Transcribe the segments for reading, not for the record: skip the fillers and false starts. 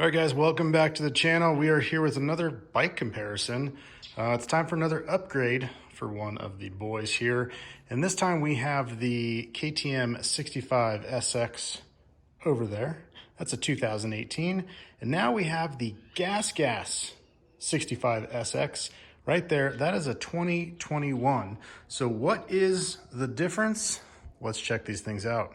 All right, guys, welcome back to the channel. We are here with another bike comparison. It's time for another upgrade for one of the boys here. And this time we have the KTM 65SX over there. That's a 2018. And now we have the GasGas 65SX right there. That is a 2021. So what is the difference? Let's check these things out.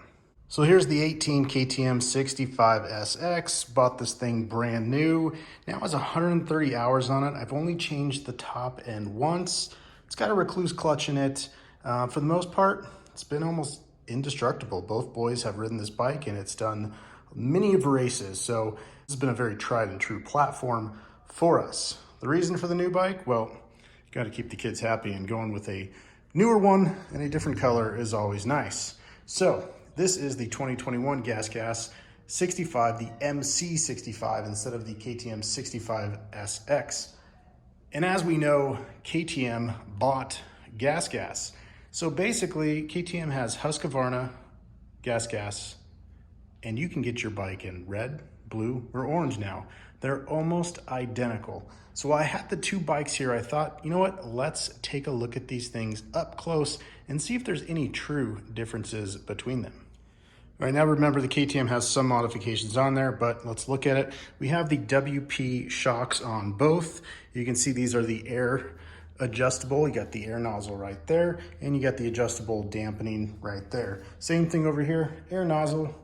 So here's the 18 KTM 65SX. Bought this thing brand new. Now it has 130 hours on it. I've only changed the top end once. It's got a recluse clutch in it. For the most part, it's been almost indestructible. Both boys have ridden this bike and it's done many of races. So this has been a very tried and true platform for us. The reason for the new bike, well, you got to keep the kids happy, and going with a newer one and a different color is always nice. So this is the 2021 GasGas 65, the MC65 instead of the KTM 65SX. And as we know, KTM bought GasGas. So basically, KTM has Husqvarna, GasGas, and you can get your bike in red, blue, or orange now. They're almost identical. So I had the two bikes here. I thought, you know what, let's take a look at these things up close and see if there's any true differences between them. All right, now remember the KTM has some modifications on there, but let's look at it. We have the WP shocks on both. You can see these are the air adjustable. You got the air nozzle right there, and you got the adjustable dampening right there. Same thing over here, air nozzle,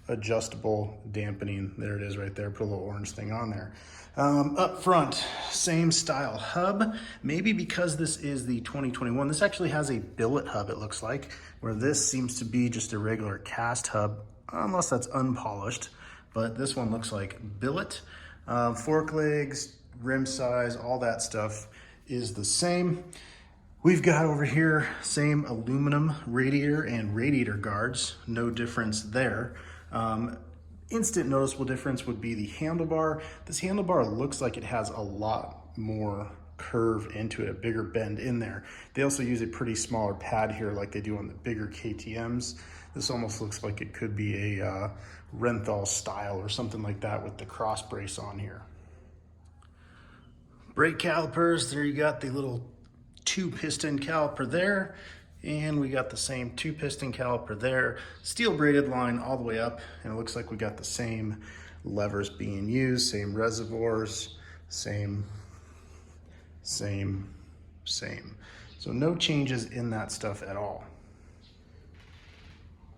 adjustable dampening. There it is right there. Put a little orange thing on there. Up front, same style hub. Maybe because this is the 2021, this actually has a billet hub, it looks like, where this seems to be just a regular cast hub, unless that's unpolished. But this one looks like billet. Fork legs, rim size, all that stuff is the same. We've got over here, same aluminum radiator and radiator guards. No difference there. Instant noticeable difference would be the handlebar. This handlebar looks like it has a lot more curve into it, a bigger bend in there. They also use a pretty smaller pad here like they do on the bigger KTMs. This almost looks like it could be a Renthal style or something like that with the cross brace on here. Brake calipers, there you got the little 2-piston caliper there. And we got the same 2-piston caliper there, steel braided line all the way up, and it looks like we got the same levers being used, same reservoirs, same. So no changes in that stuff at all.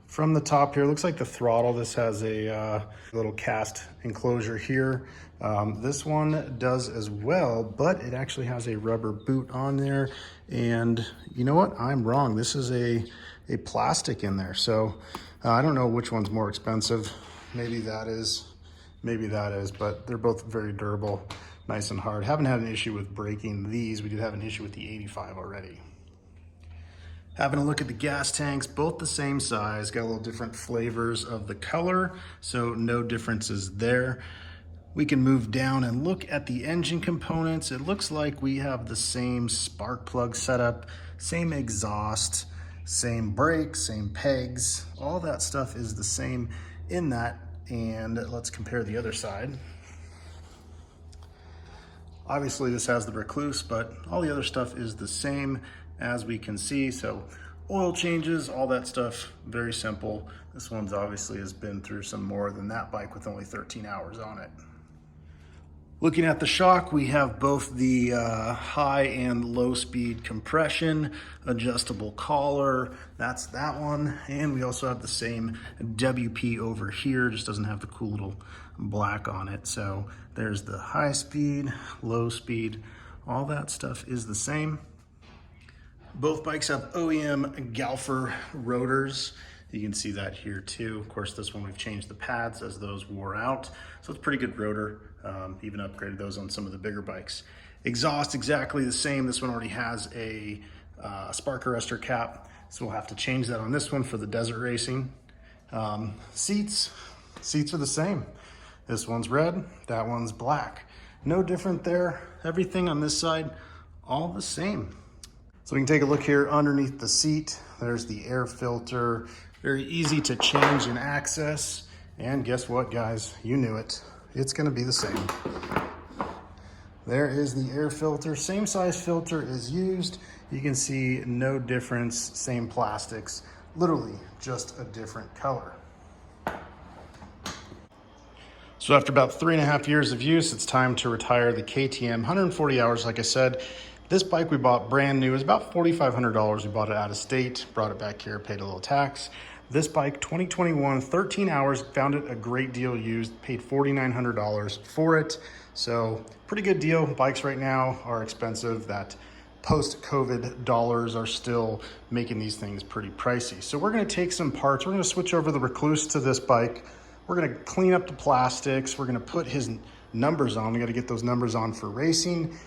From the top here, looks like the throttle, this has a little cast enclosure here. This one does as well, but it actually has a rubber boot on there. And you know what? I'm wrong. This is a plastic in there. So I don't know which one's more expensive. Maybe that is, but they're both very durable, nice and hard. Haven't had an issue with breaking these. We did have an issue with the 85 already. Having a look at the gas tanks, both the same size, got a little different flavors of the color, so no differences there. We can move down and look at the engine components. It looks like we have the same spark plug setup, same exhaust, same brakes, same pegs. All that stuff is the same in that. And let's compare the other side. Obviously this has the recluse, but all the other stuff is the same as we can see. So oil changes, all that stuff, very simple. This one's obviously has been through some more than that bike with only 13 hours on it. Looking at the shock, we have both the high and low speed compression, adjustable collar, that's that one. And we also have the same WP over here, just doesn't have the cool little black on it. So there's the high speed, low speed, all that stuff is the same. Both bikes have OEM Galfer rotors. You can see that here too. Of course, this one we've changed the pads as those wore out. So it's a pretty good rotor. Even upgraded those on some of the bigger bikes. Exhaust exactly the same. This one already has a spark arrestor cap. So we'll have to change that on this one for the desert racing. Seats are the same. This one's red, that one's black. No different there. Everything on this side, all the same. So we can take a look here underneath the seat. There's the air filter. Very easy to change and access. And guess what, guys? You knew it. it's gonna be the same. There is the air filter, same size filter is used. You can see no difference, same plastics, literally just a different color. So after about 3.5 years of use, it's time to retire the KTM 140 hours. Like I said, this bike we bought brand new. It was about $4,500. We bought it out of state, brought it back here, paid a little tax. This bike, 2021, 13 hours, found it a great deal used, paid $4,900 for it. So pretty good deal. Bikes right now are expensive. That post-COVID dollars are still making these things pretty pricey. So we're gonna take some parts. We're gonna switch over the Recluse to this bike. We're gonna clean up the plastics. We're gonna put his numbers on. We gotta get those numbers on for racing.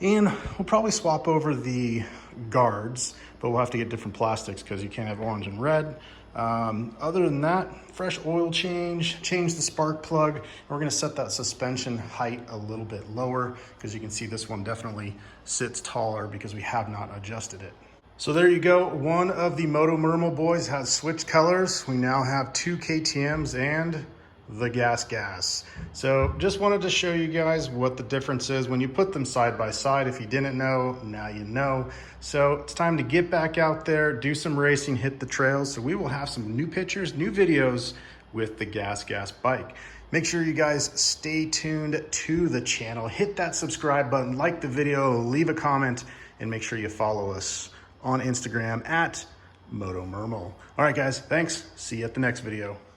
And we'll probably swap over the guards, but we'll have to get different plastics because you can't have orange and red. Other than that, fresh oil change the spark plug. And we're gonna set that suspension height a little bit lower because you can see this one definitely sits taller because we have not adjusted it. So there you go. One of the Moto Mermal boys has switched colors. We now have 2 KTMs and the GasGas. So just wanted to show you guys what the difference is when you put them side by side. If you didn't know, now you know. So it's time to get back out there, do some racing, hit the trails. So we will have some new pictures, new videos with the GasGas bike. Make sure you guys stay tuned to the channel. Hit that subscribe button, like the video, leave a comment, and make sure you follow us on Instagram at Moto Mermal. All right, guys, thanks. See you at the next video.